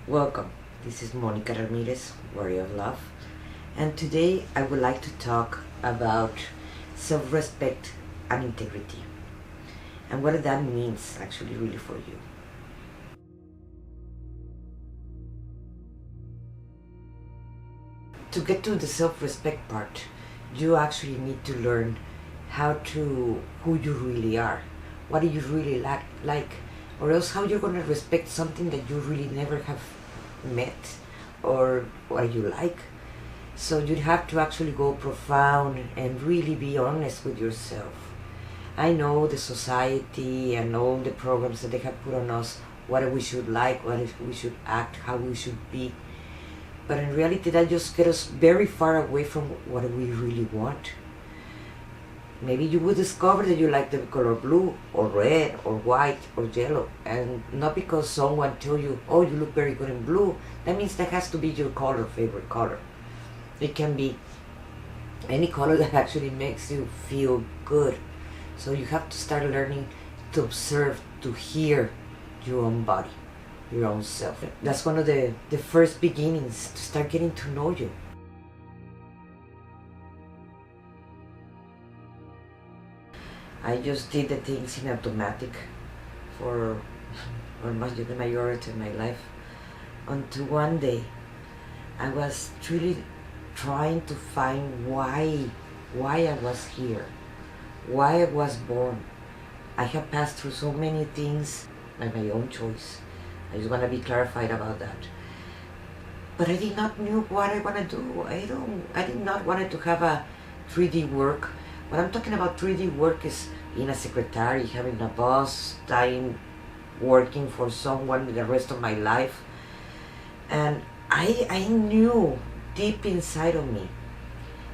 Welcome, this is Mónica Ramirez, Warrior of Love, and today I would like to talk about self-respect and integrity and what that means actually really for you. To get to the self-respect part, you actually need to learn who you really are, what do you really like, or else how you're going to respect something that you really never have met or what you like. So you'd have to actually go profound and really be honest with yourself. I know the society and all the programs that they have put on us, what we should like, what we should act, how we should be. But in reality, that just gets us very far away from what we really want. Maybe you will discover that you like the color blue or red or white or yellow, and not because someone tell you, oh, you look very good in blue, that means that has to be your favorite color. It can be any color that actually makes you feel good. So you have to start learning to observe, to hear your own body, your own self. That's one of the first beginnings to start getting to know you. I just did the things in automatic for almost the majority of my life, until one day I was really trying to find why I was here, why I was born. I have passed through so many things by my own choice. I just want to be clarified about that. But I did not know what I want to do. I did not want to have a 3D work. What I'm talking about 3D work is being a secretary, having a boss, working for someone the rest of my life. And I knew deep inside of me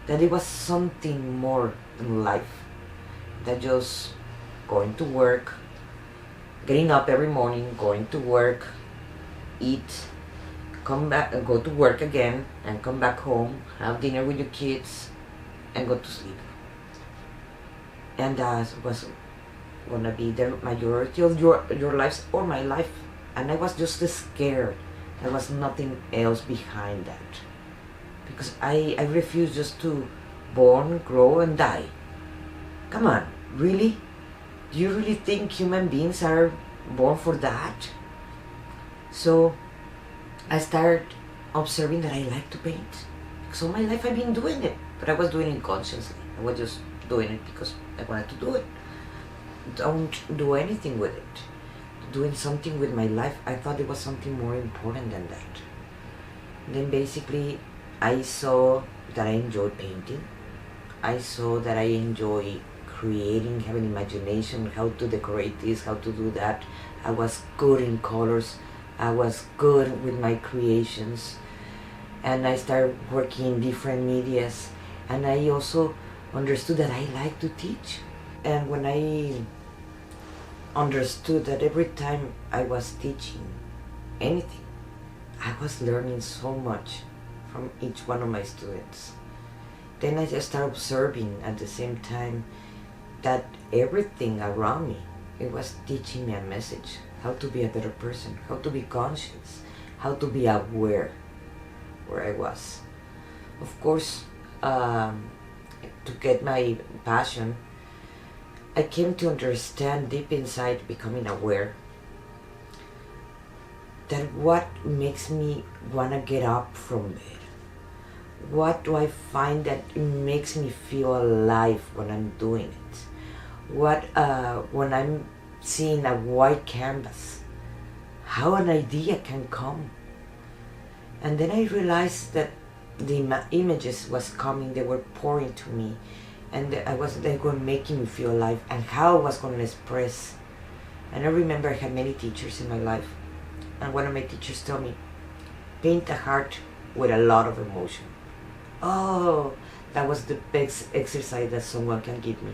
that it was something more in life than just going to work, getting up every morning, going to work, eat, come back and go to work again, and come back home, have dinner with your kids, and go to sleep. And that was gonna be the majority of your lives or my life. And I was just scared. There was nothing else behind that. Because I refused just to born, grow, and die. Come on, really? Do you really think human beings are born for that? So I started observing that I like to paint. So my life I've been doing it, but I was doing it consciously. I was just doing it because I wanted to do it. Don't do anything with it. Doing something with my life, I thought it was something more important than that. Then basically I saw that I enjoy painting. I saw that I enjoy creating, having imagination, how to decorate this, how to do that. I was good in colors. I was good with my creations. And I started working in different medias. And I also understood that I like to teach. And when I understood that every time I was teaching anything, I was learning so much from each one of my students. Then I just started observing at the same time that everything around me, it was teaching me a message, how to be a better person, how to be conscious, how to be aware where I was. Of course, to get my passion, I came to understand deep inside, becoming aware, that what makes me want to get up from bed. What do I find that makes me feel alive when I'm doing it? When I'm seeing a white canvas, how an idea can come. And then I realized that the images was coming, they were pouring to me, and they were making me feel alive, and how I was going to express. And I remember I had many teachers in my life, and one of my teachers told me, paint a heart with a lot of emotion. Oh, that was the best exercise that someone can give me,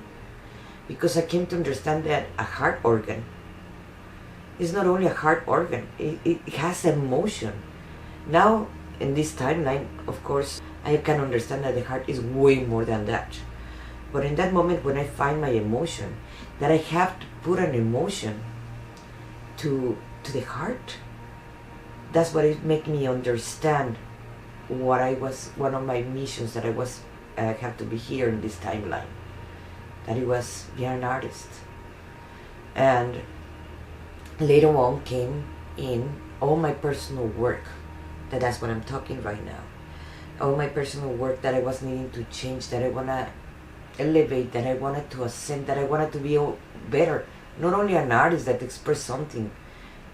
because I came to understand that a heart organ is not only a heart organ, it has emotion. Now, in this timeline, of course, I can understand that the heart is way more than that. But in that moment when I find my emotion, that I have to put an emotion to the heart, that's what it made me understand what I was, one of my missions that I have to be here in this timeline, that it was be an artist. And later on came in all my personal work, that's what I'm talking right now. All my personal work that I was needing to change, that I want to elevate, that I wanted to ascend, that I wanted to be better. Not only an artist that express something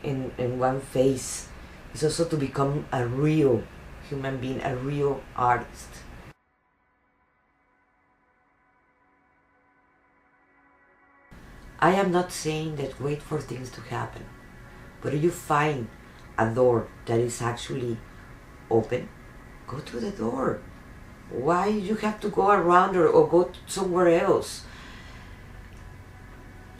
in one face, it's also to become a real human being, a real artist. I am not saying that wait for things to happen, but if you find a door that is actually open, go to the door. Why you have to go around or go somewhere else?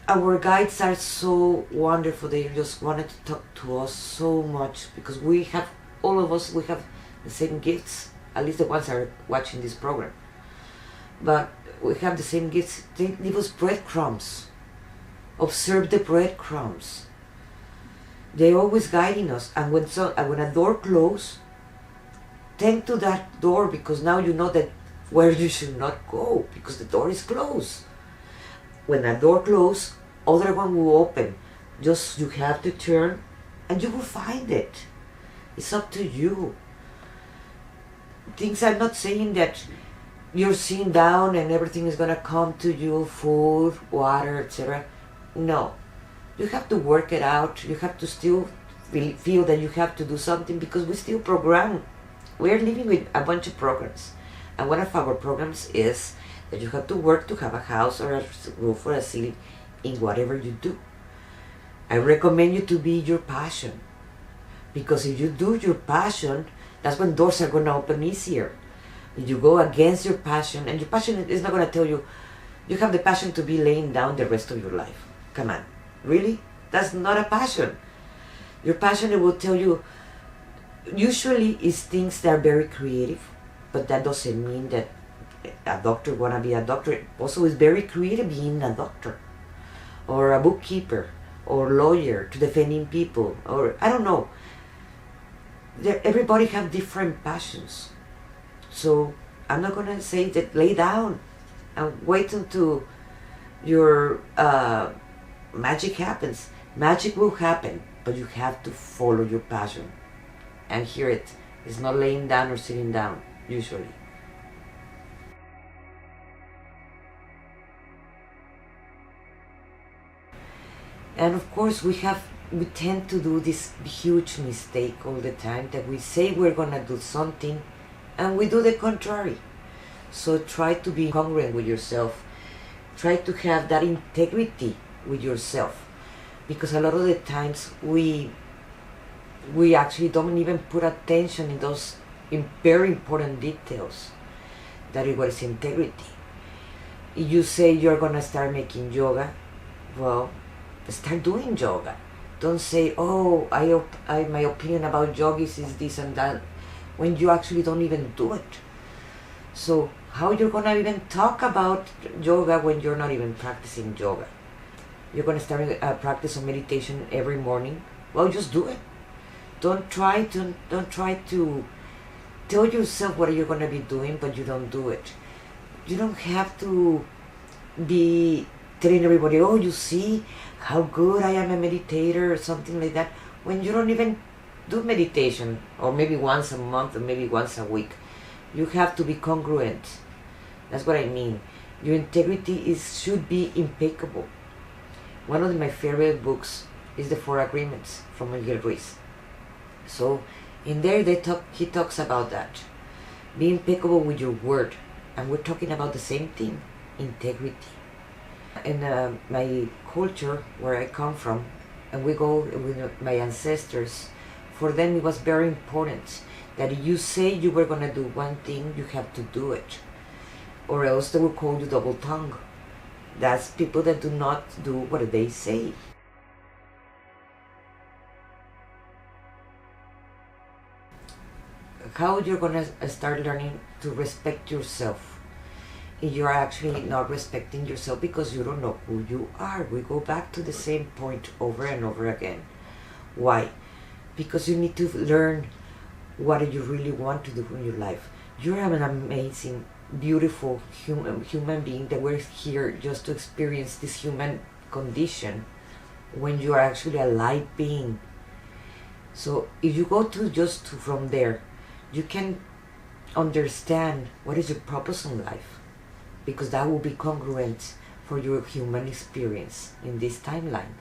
Our guides are so wonderful. They just wanted to talk to us so much because we have, all of us, we have the same gifts. At least the ones that are watching this program. But we have the same gifts. They leave us breadcrumbs. Observe the breadcrumbs. They're always guiding us. And when a door closes, tend to that door, because now you know that where you should not go because the door is closed. When a door closes, other one will open. Just you have to turn and you will find it. It's up to you. Things, I'm not saying that you're sitting down and everything is gonna come to you, food, water, etc. No. You have to work it out. You have to still feel that you have to do something, because we still program. We're living with a bunch of programs. And one of our programs is that you have to work to have a house or a roof or a ceiling in whatever you do. I recommend you to be your passion, because if you do your passion, that's when doors are going to open easier. If you go against your passion, and your passion is not going to tell you, you have the passion to be laying down the rest of your life. Come on, really? That's not a passion. Your passion, it will tell you, usually is things that are very creative, but that doesn't mean that a doctor wanna be a doctor. Also, is very creative being a doctor, or a bookkeeper, or lawyer to defending people, or I don't know. Everybody have different passions. So I'm not gonna say that lay down and wait until your magic happens. Magic will happen, but you have to follow your passion. And hear it. It's not laying down or sitting down, usually. And of course, we tend to do this huge mistake all the time, that we say we're gonna do something and we do the contrary. So try to be congruent with yourself. Try to have that integrity with yourself, because a lot of the times we actually don't even put attention in those very important details. That is what is integrity. If you say you're gonna start making yoga, well, start doing yoga. Don't say, oh, my opinion about yogis is this and that, when you actually don't even do it. So how you're gonna even talk about yoga when you're not even practicing yoga? You're gonna start a practice of meditation every morning? Well, just do it. Don't try to tell yourself what you're gonna be doing, but you don't do it. You don't have to be telling everybody, oh, you see how good I am a meditator or something like that, when you don't even do meditation, or maybe once a month or maybe once a week. You have to be congruent. That's what I mean. Your integrity should be impeccable. One of my favorite books is The Four Agreements from Miguel Ruiz. So in there he talks about that. Be impeccable with your word. And we're talking about the same thing, integrity. In my culture, where I come from, and we go with my ancestors, for them it was very important that if you say you were going to do one thing, you have to do it. Or else they will call you double tongue. That's people that do not do what they say. How you're going to start learning to respect yourself if you're actually not respecting yourself because you don't know who you are? We go back to the same point over and over again. Why? because you need to learn what do you really want to do in your life. You're an amazing, beautiful human being that we're here just to experience this human condition when you are actually a light being. So if you go to just from there, you can understand what is your purpose in life, because that will be congruent for your human experience in this timeline.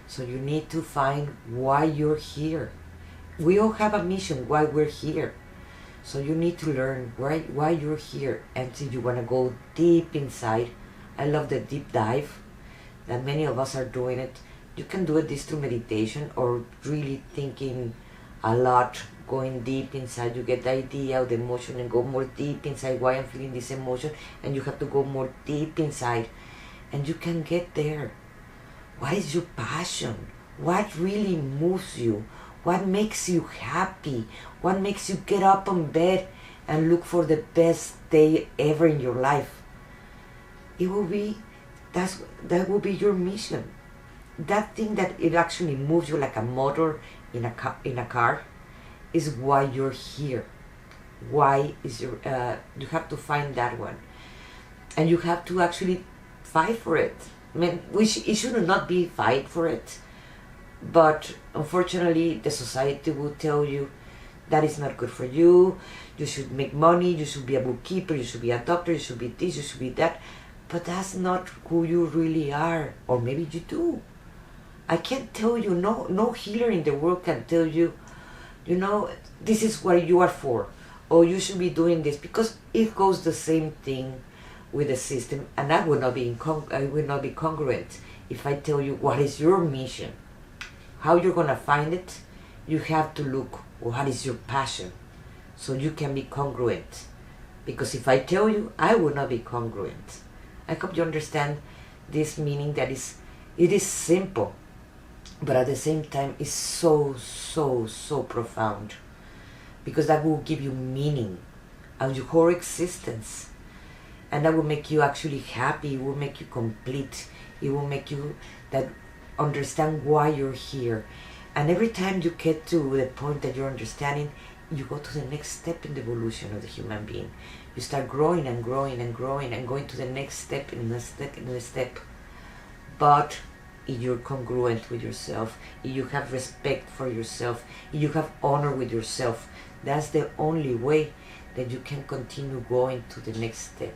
So you need to find why you're here. We all have a mission why we're here. So you need to learn why you're here, and if you want to go deep inside. I love the deep dive that many of us are doing it. You can do it this through meditation or really thinking a lot, going deep inside. You get the idea of the emotion and go more deep inside why I'm feeling this emotion, and you have to go more deep inside, and you can get there. What is your passion? What really moves you? What makes you happy? What makes you get up on bed and look for the best day ever in your life? It will be, that will be your mission. That thing that it actually moves you like a motor in a car is why you're here. Why is your you have to find that one, and you have to actually fight for it. I mean, it should not be fight for it, but unfortunately the society will tell you that is not good for you. You should make money, you should be a bookkeeper, you should be a doctor, you should be this, you should be that. But that's not who you really are. Or maybe you do. I can't tell you, no healer in the world can tell you, this is what you are for, or you should be doing this, because it goes the same thing with the system, and I will not be congruent if I tell you what is your mission. How you're gonna find it, you have to look what is your passion, so you can be congruent. Because if I tell you, I will not be congruent. I hope you understand this meaning that it is simple, but at the same time it's so profound, because that will give you meaning of your whole existence, and that will make you actually happy. It will make you complete. It will make you that understand why you're here. And every time you get to the point that you're understanding, you go to the next step in the evolution of the human being. You start growing and growing and growing and going to the next step and the step and the step. But if you're congruent with yourself, if you have respect for yourself, if you have honor with yourself, that's the only way that you can continue going to the next step.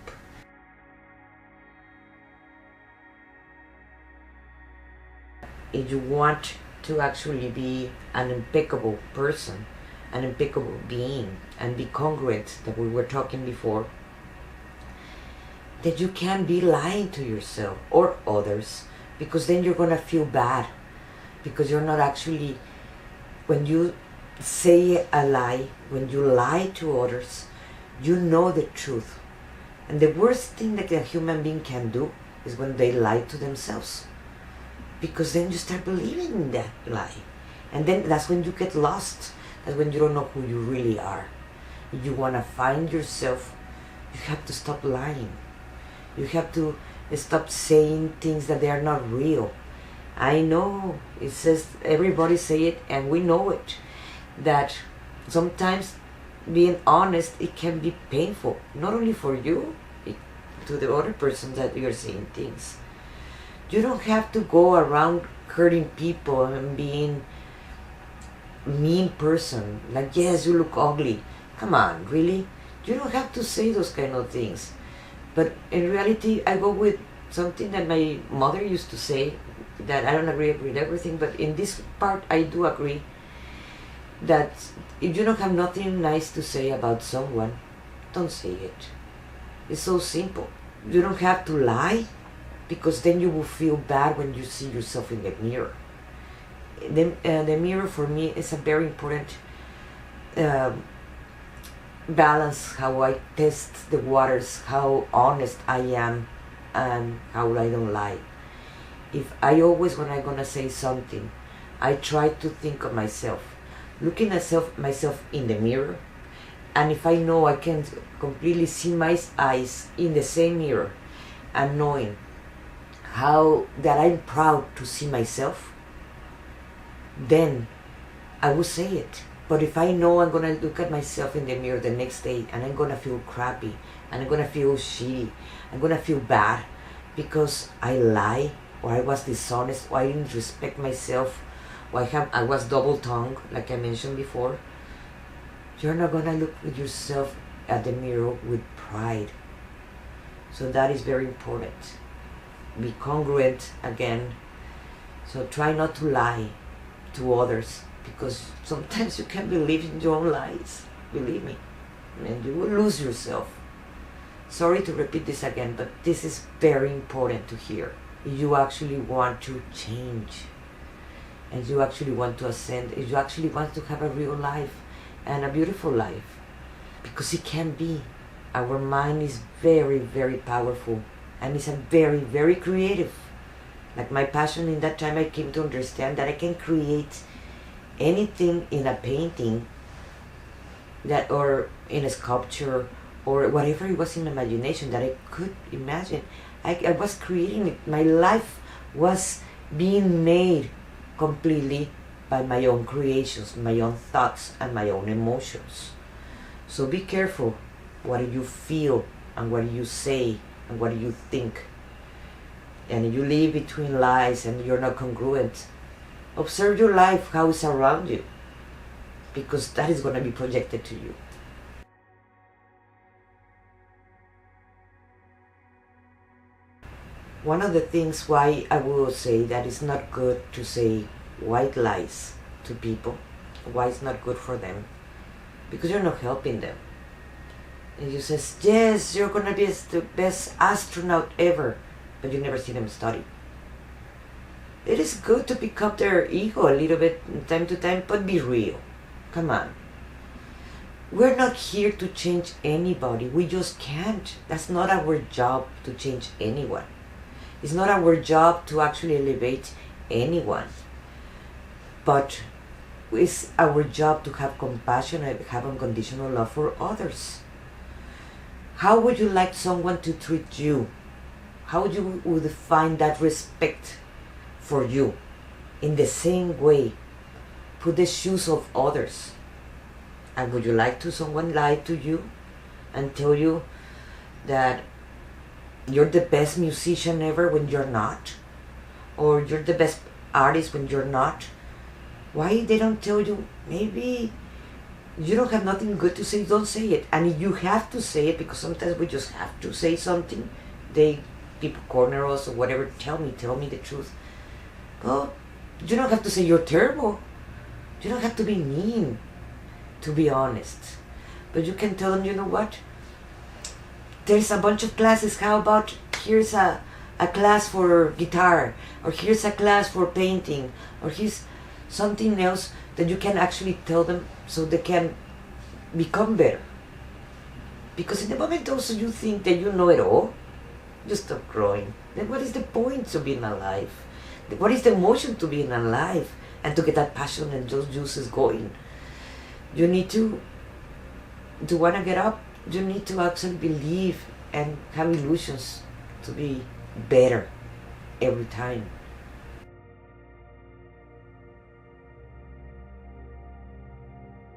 If you want to actually be an impeccable person, an impeccable being, and be congruent, that we were talking before, that you can't be lying to yourself or others, because then you're gonna feel bad, because you're not actually, when you say a lie, when you lie to others, you know the truth. And the worst thing that a human being can do is when they lie to themselves, because then you start believing in that lie, and then that's when you get lost. That's when you don't know who you really are. If you want to find yourself, you have to stop lying. You have to stop saying things that they are not real. I know it says, everybody say it, and we know it, that sometimes being honest, it can be painful, not only for you, to the other person that you're saying things. You don't have to go around hurting people and being mean person, like, yes, you look ugly. Come on, really? You don't have to say those kind of things. But in reality, I go with something that my mother used to say, that I don't agree with everything, but in this part I do agree, that if you don't have nothing nice to say about someone, don't say it. It's so simple. You don't have to lie, because then you will feel bad when you see yourself in the mirror. The mirror for me is a very important balance, how I test the waters, how honest I am, and how I don't lie. If I always, when I'm gonna say something, I try to think of myself, looking at myself in the mirror, and if I know I can completely see my eyes in the same mirror, and knowing how that I'm proud to see myself, then I will say it. But if I know I'm gonna look at myself in the mirror the next day and I'm gonna feel crappy and I'm gonna feel shitty, I'm gonna feel bad because I lie or I was dishonest or I didn't respect myself or I was double-tongued, like I mentioned before, you're not gonna look at yourself at the mirror with pride. So that is very important. Be congruent again. So try not to lie to others, because sometimes you can believe in your own lies, believe me, and you will lose yourself. Sorry to repeat this again, but this is very important to hear. If you actually want to change, and you actually want to ascend, if you actually want to have a real life and a beautiful life, because it can be. Our mind is very, very powerful, and it's a very, very creative. Like my passion in that time, I came to understand that I can create anything in a painting, that or in a sculpture, or whatever it was in imagination that I could imagine. I was creating it. My life was being made completely by my own creations, my own thoughts, and my own emotions. So be careful what you feel and what you say and what you think. And if you live between lies and you're not congruent, observe your life, how it's around you, because that is going to be projected to you. One of the things why I will say that it's not good to say white lies to people, why it's not good for them, because you're not helping them. And you says, yes, you're going to be the best astronaut ever, but you never see them study. It is good to pick up their ego a little bit from time to time, but be real. Come on. We're not here to change anybody. We just can't. That's not our job to change anyone. It's not our job to actually elevate anyone. But it's our job to have compassion and have unconditional love for others. How would you like someone to treat you? How would you find that respect for you? In the same way, put the shoes of others. And would you like to someone lie to you and tell you that you're the best musician ever when you're not? Or you're the best artist when you're not? Why they don't tell you, maybe you don't have nothing good to say, don't say it. And if you have to say it, because sometimes we just have to say something, people corner us or whatever, tell me the truth. Well, you don't have to say you're terrible. You don't have to be mean, to be honest. But you can tell them, you know what? There's a bunch of classes. How about here's a class for guitar, or here's a class for painting, or here's something else that you can actually tell them so they can become better. Because in the moment also you think that you know it all, you stop growing. Then what is the point of being alive? What is the emotion to being alive and to get that passion and those juices going? You need to want to get up, you need to actually believe and have illusions to be better every time.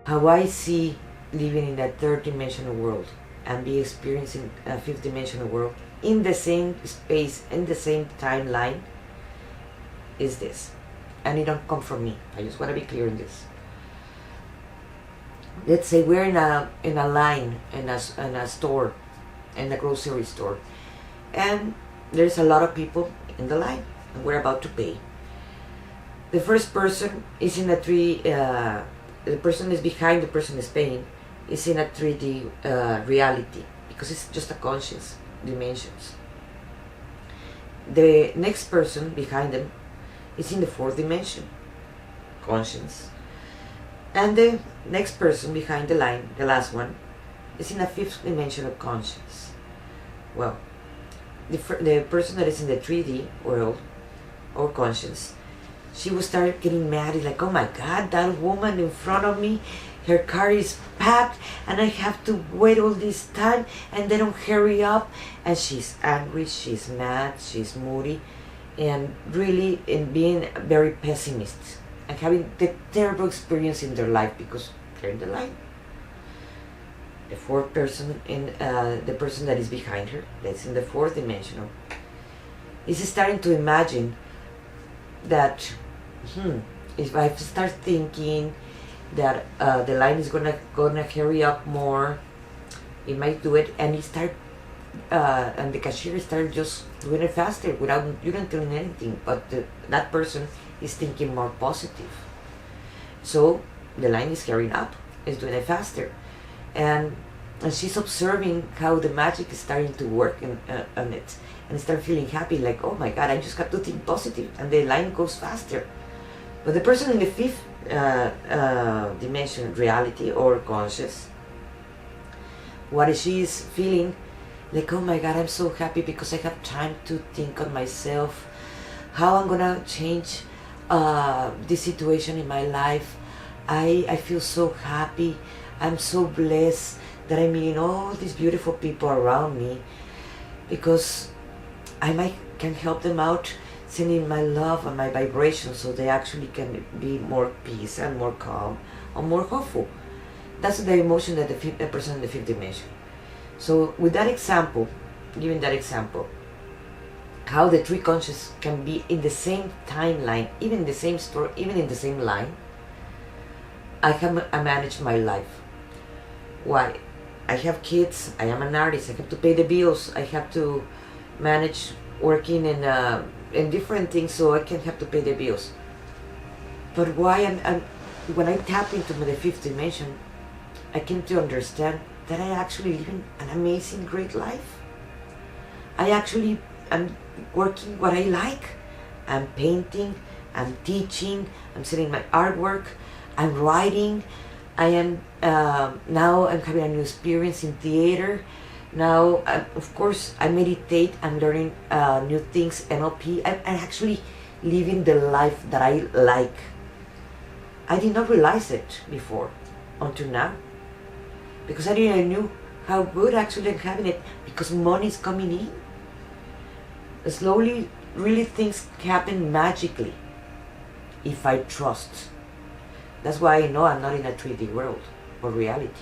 How I see living in that third dimensional world and be experiencing a fifth dimensional world in the same space, in the same timeline, is this. And it don't come from me. I just want to be clear on this. Let's say we're in a line in a store, in a grocery store, and there's a lot of people in the line, and we're about to pay. The first person is in a the person is behind the person is paying, is in a 3D reality, because it's just a conscious dimensions. The next person behind them is in the fourth dimension, conscience. And the next person behind the line, the last one, is in a fifth dimension of conscience. Well, the person that is in the 3D world, or conscience, she will start getting mad. It's like, oh my God, that woman in front of me, her car is packed and I have to wait all this time and they don't hurry up. And she's angry, she's mad, she's moody, and really in being very pessimist and having the terrible experience in their life because they're in the line. The fourth person, in the person that is behind her, that's in the fourth dimensional, is starting to imagine that, if I start thinking that the line is gonna hurry up more, it might do it, and and the cashier start just doing it faster without you not doing anything, but that person is thinking more positive. So the line is hurrying up, is doing it faster, and she's observing how the magic is starting to work on it, and start feeling happy, like, oh my God, I just have to think positive, and the line goes faster. But the person in the fifth dimension, reality or conscious, what she is feeling, like, oh my God, I'm so happy because I have time to think on myself, how I'm gonna change this situation in my life. I feel so happy. I'm so blessed that I'm meeting all these beautiful people around me, because I can help them out, sending my love and my vibration, so they actually can be more peace and more calm and more hopeful. That's the emotion that the person in the fifth dimension. So with that example, giving that example, how the three conscious can be in the same timeline, even in the same store, even in the same line, I manage my life. Why? I have kids, I am an artist, I have to pay the bills, I have to manage working in different things, so I can have to pay the bills. But why when I tap into the fifth dimension, I came to understand that I actually live an amazing, great life. I actually am working what I like. I'm painting, I'm teaching, I'm selling my artwork, I'm writing, I am now I'm having a new experience in theater. Now, of course, I meditate, I'm learning new things, NLP. I'm actually living the life that I like. I did not realize it before, until now, because I didn't know how good actually I'm having it, because money is coming in. Slowly, really things happen magically if I trust. That's why I know I'm not in a 3D world or reality.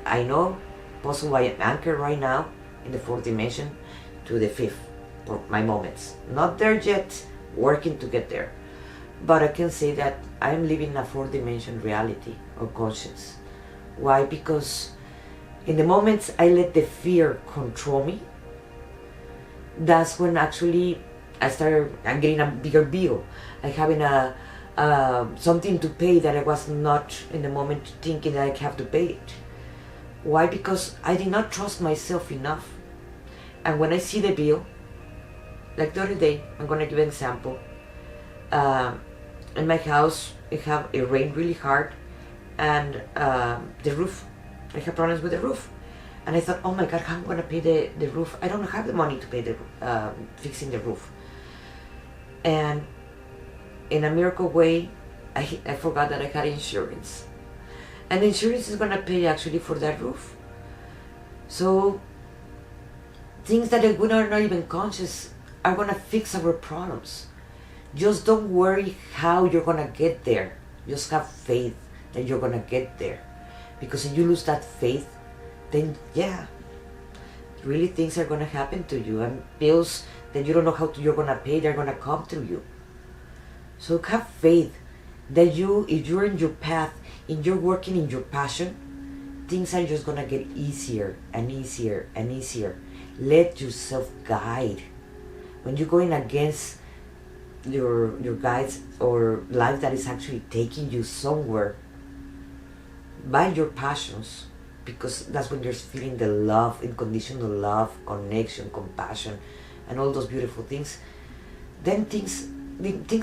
I know possible I am anchored right now in the fourth dimension to the fifth for my moments. Not there yet, working to get there. But I can say that I am living a fourth dimension reality or conscience. Why? Because in the moments I let the fear control me, that's when actually I'm getting a bigger bill. I'm having something to pay that I was not in the moment thinking that I have to pay it. Why? Because I did not trust myself enough. And when I see the bill, like the other day, I'm going to give an example. In my house, it rained really hard, and the roof, I have problems with the roof. And I thought, oh my God, how am I going to pay the roof? I don't have the money to pay fixing the roof. And in a miracle way, I forgot that I had insurance. And the insurance is going to pay actually for that roof. So things that we are not even conscious are going to fix our problems. Just don't worry how you're going to get there. Just have faith that you're going to get there. Because if you lose that faith, then yeah, really things are going to happen to you. And bills that you don't know how you're going to pay, they're going to come to you. So have faith that if you're in your path, if you're working in your passion, things are just going to get easier and easier and easier. Let yourself guide. When you're going against your guides or life that is actually taking you somewhere, by your passions, because that's when you're feeling the love, unconditional love, connection, compassion, and all those beautiful things, then things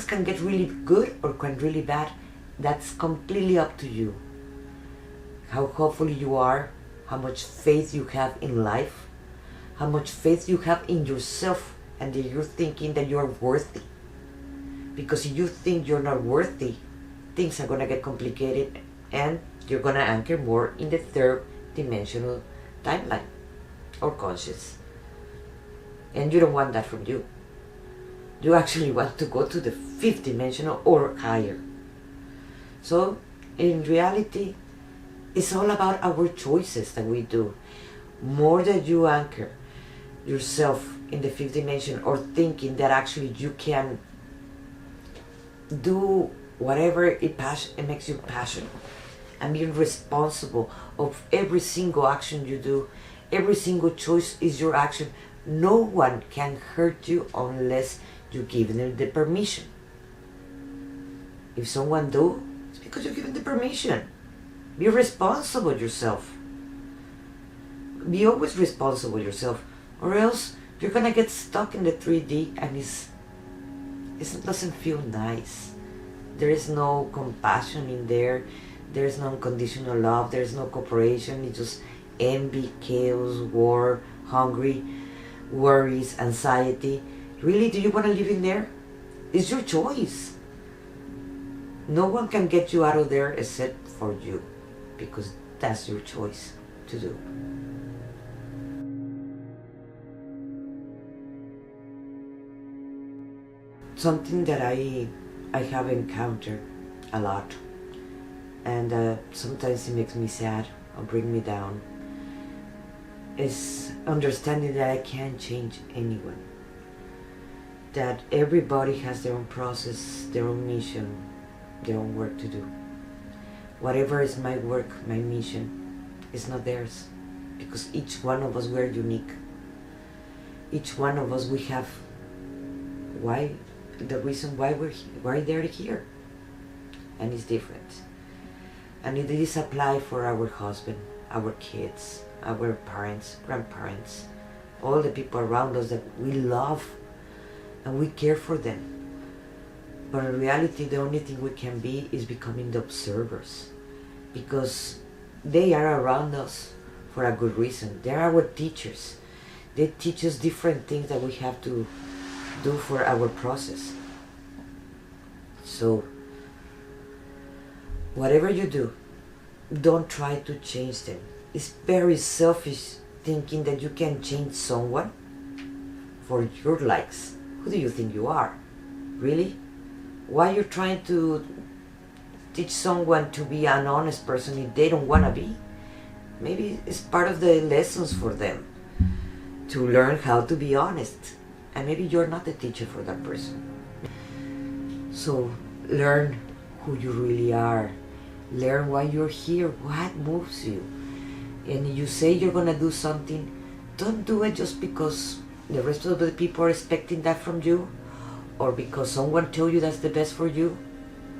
can get really good or can really bad. That's completely up to you. How hopeful you are, how much faith you have in life, how much faith you have in yourself, and that you're thinking that you're worthy. Because if you think you're not worthy, things are going to get complicated, and you're going to anchor more in the third dimensional timeline or conscious. And you don't want that from you. You actually want to go to the fifth dimensional or higher. So in reality, it's all about our choices that we do. More that you anchor yourself in the fifth dimension, or thinking that actually you can do whatever it makes you passionate, and being responsible of every single action you do. Every single choice is your action. No one can hurt you unless you give them the permission. If someone do, it's because you give them the permission. Be responsible yourself. Be always responsible yourself, or else you're gonna get stuck in the 3D, and it doesn't feel nice. There is no compassion in there. There is no unconditional love. There is no cooperation. It's just envy, chaos, war, hungry, worries, anxiety. Really, do you want to live in there? It's your choice. No one can get you out of there except for you, because that's your choice to do. Something that I have encountered a lot, and sometimes it makes me sad or bring me down, is understanding that I can't change anyone. That everybody has their own process, their own mission, their own work to do. Whatever is my work, my mission, is not theirs, because each one of us, we're unique. Each one of us, we have the reason why they're here, and it's different. And it is apply for our husband, our kids, our parents, grandparents, all the people around us that we love and we care for them. But in reality, the only thing we can be is becoming the observers, because they are around us for a good reason. They are our teachers. They teach us different things that we have to do for our process. So whatever you do, don't try to change them. It's very selfish thinking that you can change someone for your likes. Who do you think you are? Really? Why you're trying to teach someone to be an honest person if they don't want to be? Maybe it's part of the lessons for them to learn how to be honest. And maybe you're not the teacher for that person. So learn who you really are. Learn why you're here, what moves you. And you say you're gonna do something, don't do it just because the rest of the people are expecting that from you, or because someone told you that's the best for you.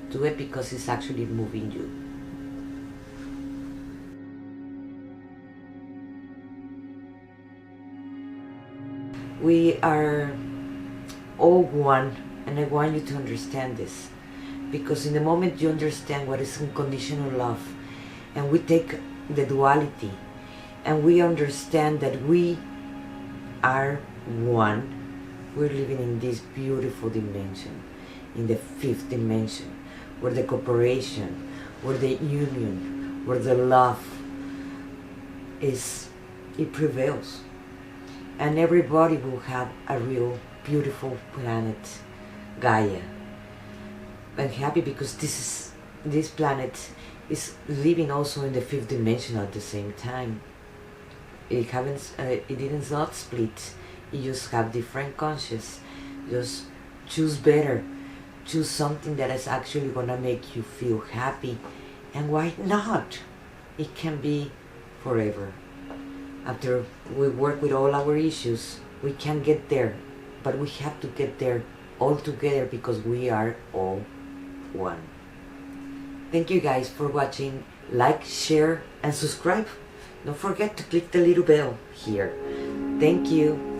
Do it because it's actually moving you. We are all one, and I want you to understand this, because in the moment you understand what is unconditional love, and we take the duality, and we understand that we are one, we're living in this beautiful dimension, in the fifth dimension, where the cooperation, where the union, where the love it prevails. And everybody will have a real beautiful planet, Gaia. I'm happy because this planet is living also in the fifth dimension at the same time. It didn't not split. You just have different conscious. Just choose better. Choose something that is actually gonna make you feel happy. And why not? It can be forever. After we work with all our issues, we can get there, but we have to get there all together because we are all one. Thank you guys for watching. Like, share, and subscribe. Don't forget to click the little bell here. Thank you.